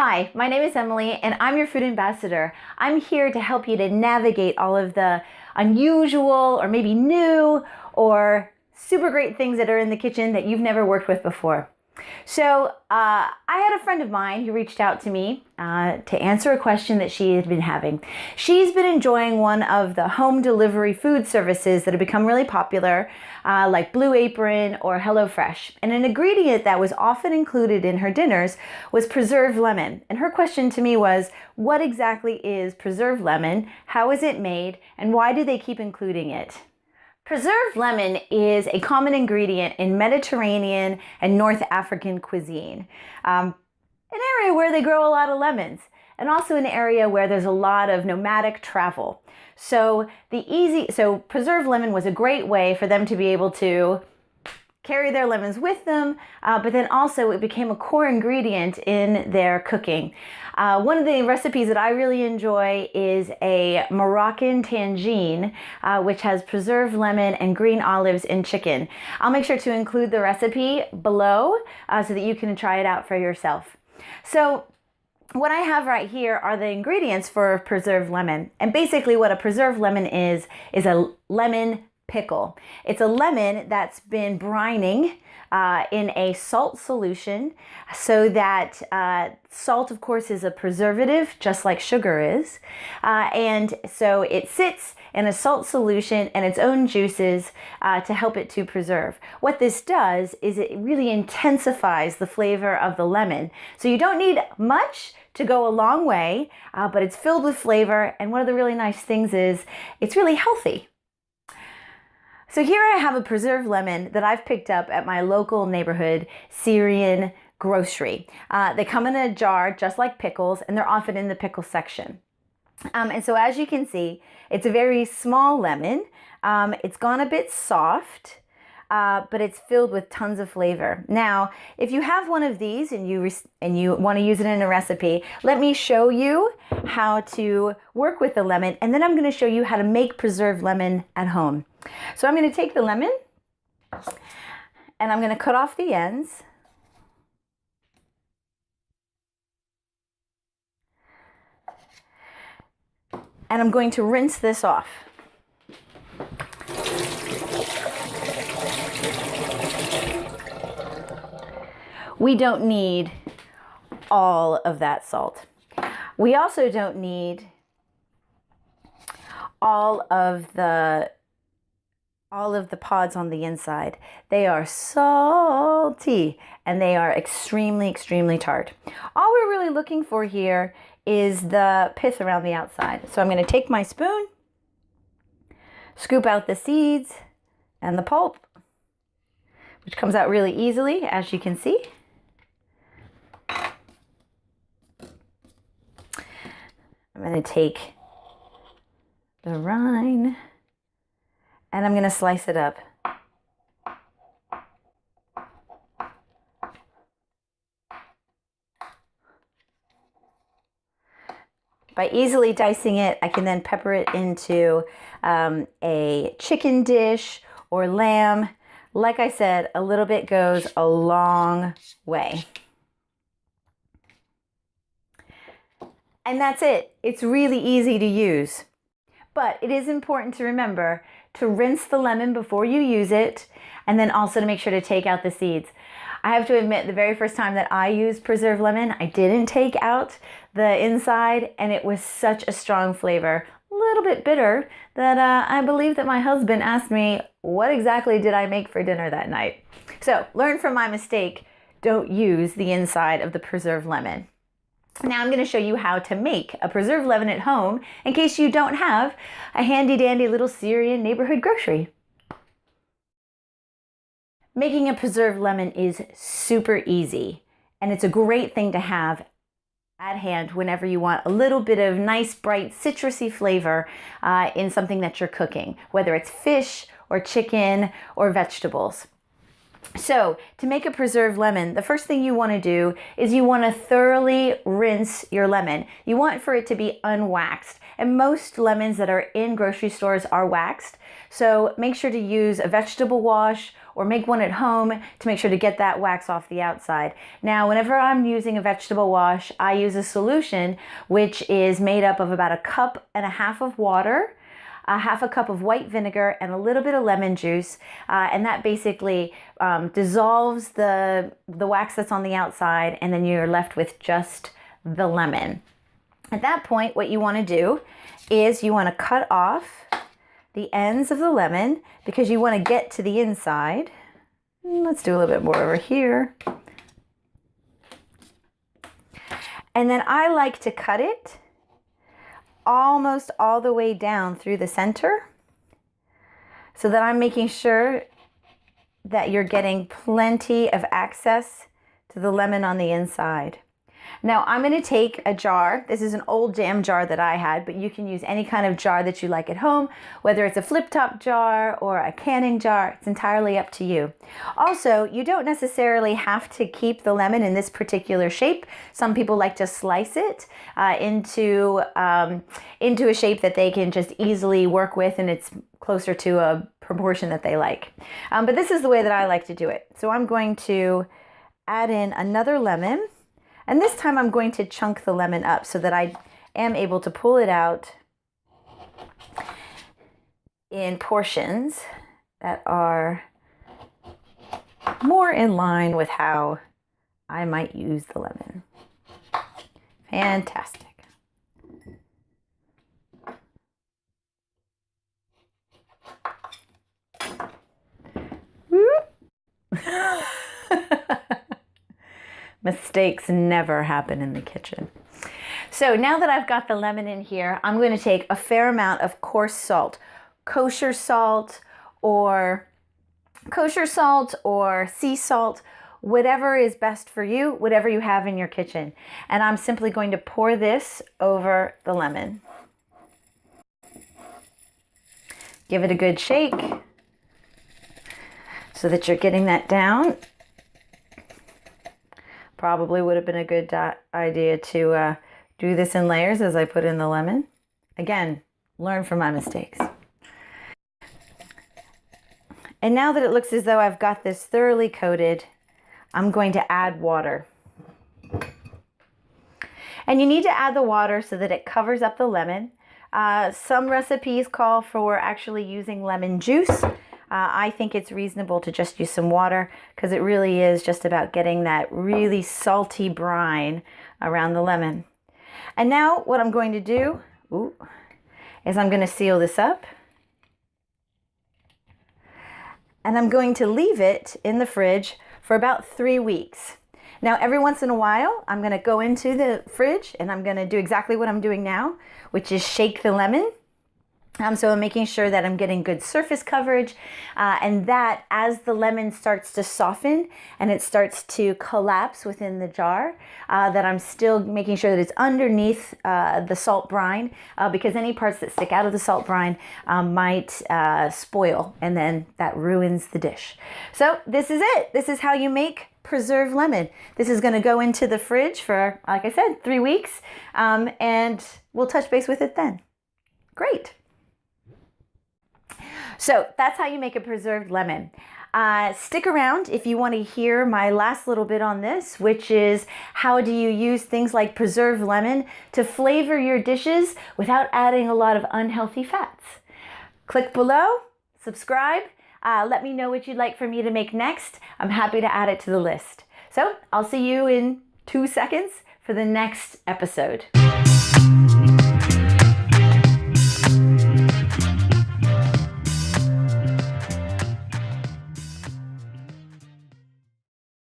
Hi, my name is Emily and I'm your food ambassador. I'm here to help you to navigate all of the unusual or maybe new or super great things that are in the kitchen that you've never worked with before. So I had a friend of mine who reached out to me to answer a question that she had been having. She's been enjoying one of the home delivery food services that have become really popular, like Blue Apron or HelloFresh. And an ingredient that was often included in her dinners was preserved lemon. And her question to me was, what exactly is preserved lemon? How is it made? And why do they keep including it? Preserved lemon is a common ingredient in Mediterranean and North African cuisine, an area where they grow a lot of lemons, and also an area where there's a lot of nomadic travel. So preserved lemon was a great way for them to be able to carry their lemons with them, but then also it became a core ingredient in their cooking. One of the recipes that I really enjoy is a Moroccan tangine, which has preserved lemon and green olives in chicken. I'll make sure to include the recipe below so that you can try it out for yourself. So what I have right here are the ingredients for preserved lemon. And basically what a preserved lemon is a lemon pickle. It's a lemon that's been brining in a salt solution, so that salt, of course, is a preservative, just like sugar is. And so it sits in a salt solution and its own juices to help it to preserve. What this does is it really intensifies the flavor of the lemon. So you don't need much to go a long way, but it's filled with flavor. And one of the really nice things is it's really healthy. So here I have a preserved lemon that I've picked up at my local neighborhood Syrian grocery. They come in a jar just like pickles, and they're often in the pickle section. And so as you can see, it's a very small lemon. It's gone a bit soft, but it's filled with tons of flavor. Now, if you have one of these and you want to use it in a recipe, let me show you how to work with the lemon, and then I'm going to show you how to make preserved lemon at home. So I'm going to take the lemon and I'm going to cut off the ends. And I'm going to rinse this off. We don't need all of that salt. We also don't need all of the pods on the inside. They are salty and they are extremely, extremely tart. All we're really looking for here is the pith around the outside. So I'm going to take my spoon, scoop out the seeds and the pulp, which comes out really easily, as you can see. I'm going to take the rind and I'm going to slice it up. By easily dicing it, I can then pepper it into a chicken dish or lamb. Like I said, a little bit goes a long way. And that's it. It's really easy to use. But it is important to remember to rinse the lemon before you use it, and then also to make sure to take out the seeds. I have to admit, the very first time that I used preserved lemon, I didn't take out the inside, and it was such a strong flavor, a little bit bitter, that I believe that my husband asked me, what exactly did I make for dinner that night? So learn from my mistake, don't use the inside of the preserved lemon. Now I'm going to show you how to make a preserved lemon at home in case you don't have a handy dandy little Syrian neighborhood grocery. Making a preserved lemon is super easy, and it's a great thing to have at hand whenever you want a little bit of nice, bright, citrusy flavor in something that you're cooking, whether it's fish or chicken or vegetables. So to make a preserved lemon, the first thing you want to do is you want to thoroughly rinse your lemon. You want for it to be unwaxed, and most lemons that are in grocery stores are waxed. So make sure to use a vegetable wash or make one at home to make sure to get that wax off the outside. Now, whenever I'm using a vegetable wash, I use a solution which is made up of about 1.5 cups of water, 1/2 cup of white vinegar, and a little bit of lemon juice, and that basically dissolves the wax that's on the outside, and then you're left with just the lemon. At that point, what you want to do is you want to cut off the ends of the lemon because you want to get to the inside. Let's do a little bit more over here. And then I like to cut it almost all the way down through the center so that I'm making sure that you're getting plenty of access to the lemon on the inside. Now I'm going to take a jar. This is an old jam jar that I had, but you can use any kind of jar that you like at home, whether it's a flip top jar or a canning jar. It's entirely up to you. Also, you don't necessarily have to keep the lemon in this particular shape. Some people like to slice it into a shape that they can just easily work with, and it's closer to a proportion that they like. But this is the way that I like to do it. So I'm going to add in another lemon. And this time I'm going to chunk the lemon up so that I am able to pull it out in portions that are more in line with how I might use the lemon. Fantastic. Mistakes never happen in the kitchen. So now that I've got the lemon in here, I'm going to take a fair amount of coarse salt, kosher salt or sea salt, whatever is best for you, whatever you have in your kitchen. And I'm simply going to pour this over the lemon. Give it a good shake so that you're getting that down. Probably would have been a good idea to do this in layers as I put in the lemon. Again, learn from my mistakes. And now that it looks as though I've got this thoroughly coated, I'm going to add water. And you need to add the water so that it covers up the lemon. Some recipes call for actually using lemon juice. I think it's reasonable to just use some water because it really is just about getting that really salty brine around the lemon. And now what I'm going to do is I'm going to seal this up. And I'm going to leave it in the fridge for about 3 weeks. Now, every once in a while, I'm going to go into the fridge and I'm going to do exactly what I'm doing now, which is shake the lemon. So I'm making sure that I'm getting good surface coverage and that as the lemon starts to soften and it starts to collapse within the jar, that I'm still making sure that it's underneath the salt brine because any parts that stick out of the salt brine might spoil, and then that ruins the dish. So this is it. This is how you make preserved lemon. This is going to go into the fridge for, like I said, 3 weeks, and we'll touch base with it then. Great. So that's how you make a preserved lemon. Stick around if you want to hear my last little bit on this, which is how do you use things like preserved lemon to flavor your dishes without adding a lot of unhealthy fats. Click below, subscribe, let me know what you'd like for me to make next. I'm happy to add it to the list. So I'll see you in 2 seconds for the next episode.